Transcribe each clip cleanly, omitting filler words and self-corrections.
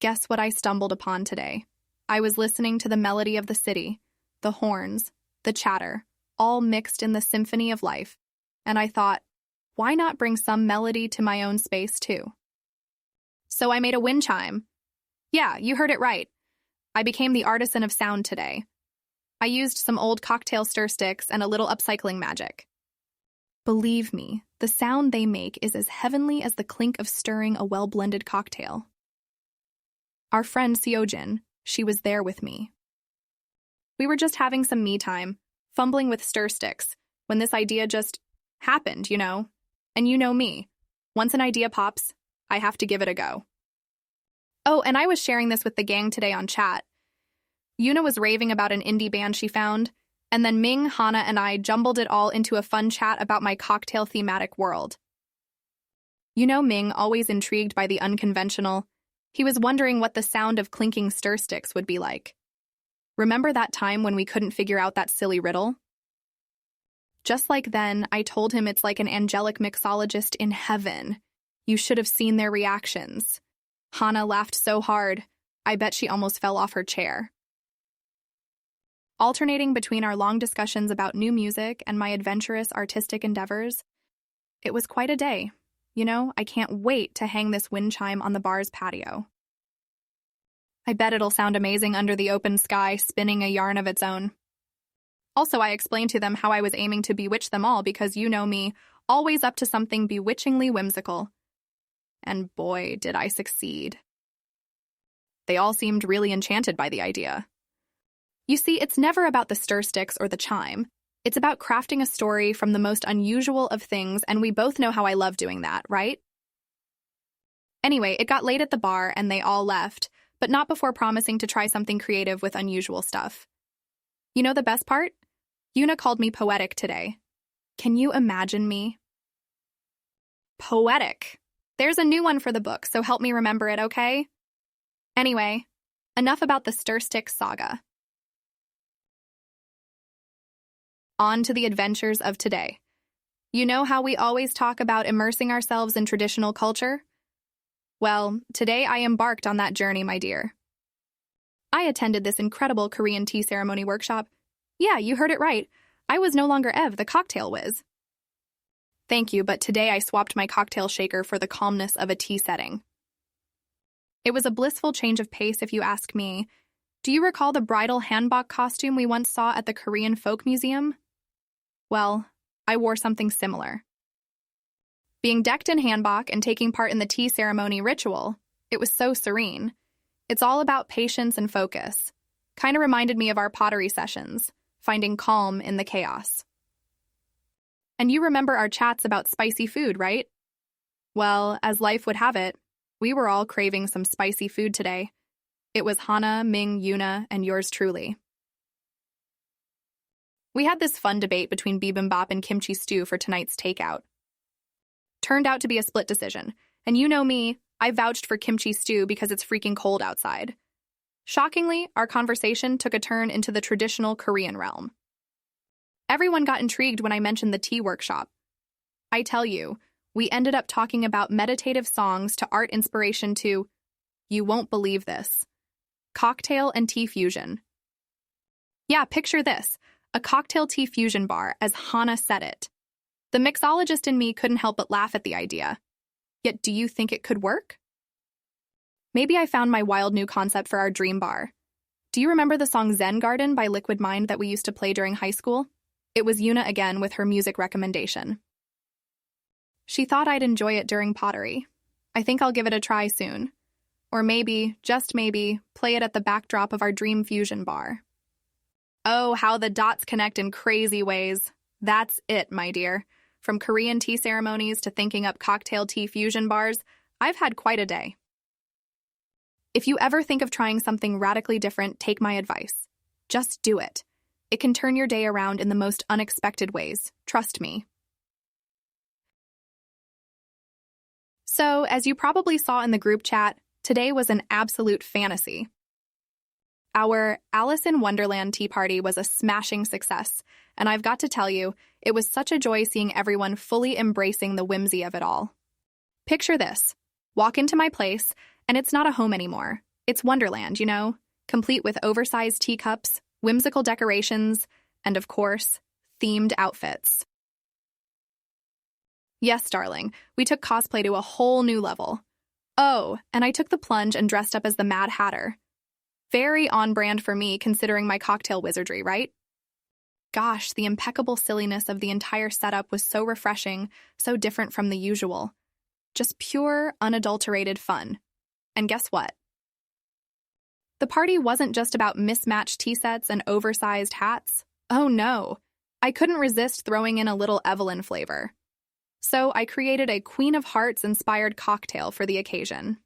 Guess what I stumbled upon today? I was listening to the melody of the city, the horns, the chatter, all mixed in the symphony of life, and I thought, why not bring some melody to my own space too? So I made a wind chime. Yeah, you heard it right. I became the artisan of sound today. I used some old cocktail stir sticks and a little upcycling magic. Believe me, the sound they make is as heavenly as the clink of stirring a well-blended cocktail. Our friend Seojin, she was there with me. We were just having some me time, fumbling with stir sticks, when this idea just happened, you know? And you know me. Once an idea pops, I have to give it a go. Oh, and I was sharing this with the gang today on chat. Yuna was raving about an indie band she found, and then Ming, Hana, and I jumbled it all into a fun chat about my cocktail thematic world. You know Ming, always intrigued by the unconventional, he was wondering what the sound of clinking stir sticks would be like. Remember that time when we couldn't figure out that silly riddle? Just like then, I told him it's like an angelic mixologist in heaven. You should have seen their reactions. Hana laughed so hard, I bet she almost fell off her chair. Alternating between our long discussions about new music and my adventurous artistic endeavors, it was quite a day. You know, I can't wait to hang this wind chime on the bar's patio. I bet it'll sound amazing under the open sky, spinning a yarn of its own. Also, I explained to them how I was aiming to bewitch them all because you know me, always up to something bewitchingly whimsical. And boy, did I succeed. They all seemed really enchanted by the idea. You see, it's never about the stir sticks or the chime. It's about crafting a story from the most unusual of things, and we both know how I love doing that, right? Anyway, it got late at the bar and they all left, but not before promising to try something creative with unusual stuff. You know the best part? Yuna called me poetic today. Can you imagine me? Poetic. There's a new one for the book, so help me remember it, okay? Anyway, enough about the stir stick saga. On to the adventures of today. You know how we always talk about immersing ourselves in traditional culture? Well, today I embarked on that journey, my dear. I attended this incredible Korean tea ceremony workshop. Yeah, you heard it right. I was no longer Ev, the cocktail whiz. Thank you, but today I swapped my cocktail shaker for the calmness of a tea setting. It was a blissful change of pace, if you ask me. Do you recall the bridal hanbok costume we once saw at the Korean Folk Museum? Well, I wore something similar. Being decked in hanbok and taking part in the tea ceremony ritual, it was so serene. It's all about patience and focus. Kind of reminded me of our pottery sessions, finding calm in the chaos. And you remember our chats about spicy food, right? Well, as life would have it, we were all craving some spicy food today. It was Hana, Ming, Yuna, and yours truly. We had this fun debate between bibimbap and kimchi stew for tonight's takeout. Turned out to be a split decision, and you know me, I vouched for kimchi stew because it's freaking cold outside. Shockingly, our conversation took a turn into the traditional Korean realm. Everyone got intrigued when I mentioned the tea workshop. I tell you, we ended up talking about meditative songs to art inspiration to, you won't believe this, cocktail and tea fusion. Yeah, picture this, a cocktail tea fusion bar, as Hana said it. The mixologist in me couldn't help but laugh at the idea. Yet do you think it could work? Maybe I found my wild new concept for our dream bar. Do you remember the song Zen Garden by Liquid Mind that we used to play during high school? It was Yuna again with her music recommendation. She thought I'd enjoy it during pottery. I think I'll give it a try soon. Or maybe, just maybe, play it at the backdrop of our dream fusion bar. Oh, how the dots connect in crazy ways. That's it, my dear. From Korean tea ceremonies to thinking up cocktail tea fusion bars, I've had quite a day. If you ever think of trying something radically different, take my advice. Just do it. It can turn your day around in the most unexpected ways. Trust me. So, as you probably saw in the group chat, today was an absolute fantasy. Our Alice in Wonderland tea party was a smashing success, and I've got to tell you, it was such a joy seeing everyone fully embracing the whimsy of it all. Picture this. Walk into my place, and it's not a home anymore. It's Wonderland, you know, complete with oversized teacups, whimsical decorations, and of course, themed outfits. Yes, darling, we took cosplay to a whole new level. Oh, and I took the plunge and dressed up as the Mad Hatter. Very on brand for me, considering my cocktail wizardry, right? Gosh, the impeccable silliness of the entire setup was so refreshing, so different from the usual. Just pure, unadulterated fun. And guess what? The party wasn't just about mismatched tea sets and oversized hats. Oh no, I couldn't resist throwing in a little Evelyn flavor. So I created a Queen of Hearts-inspired cocktail for the occasion.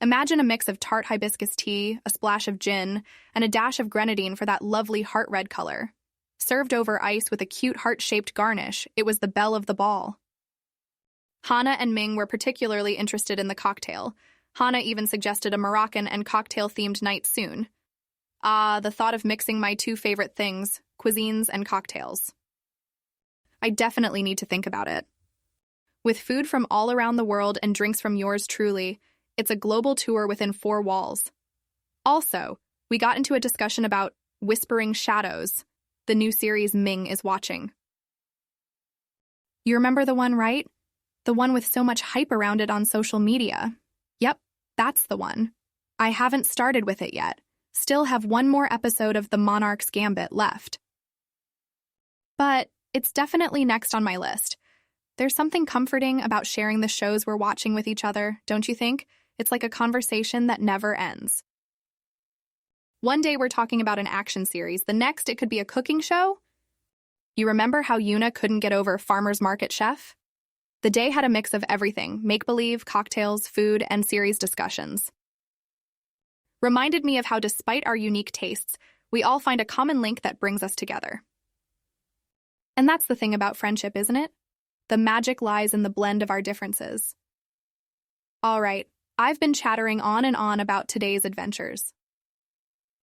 Imagine a mix of tart hibiscus tea, a splash of gin, and a dash of grenadine for that lovely heart red color. Served over ice with a cute heart-shaped garnish, it was the belle of the ball. Hana and Ming were particularly interested in the cocktail. Hana even suggested a Moroccan and cocktail-themed night soon. Ah, the thought of mixing my two favorite things, cuisines and cocktails. I definitely need to think about it. With food from all around the world and drinks from yours truly, it's a global tour within 4 walls. Also, we got into a discussion about Whispering Shadows, the new series Ming is watching. You remember the one, right? The one with so much hype around it on social media. Yep, that's the one. I haven't started with it yet. Still have one more episode of The Monarch's Gambit left. But it's definitely next on my list. There's something comforting about sharing the shows we're watching with each other, don't you think? It's like a conversation that never ends. One day we're talking about an action series, the next it could be a cooking show. You remember how Yuna couldn't get over Farmer's Market Chef? The day had a mix of everything, make-believe, cocktails, food, and series discussions. Reminded me of how despite our unique tastes, we all find a common link that brings us together. And that's the thing about friendship, isn't it? The magic lies in the blend of our differences. All right, I've been chattering on and on about today's adventures.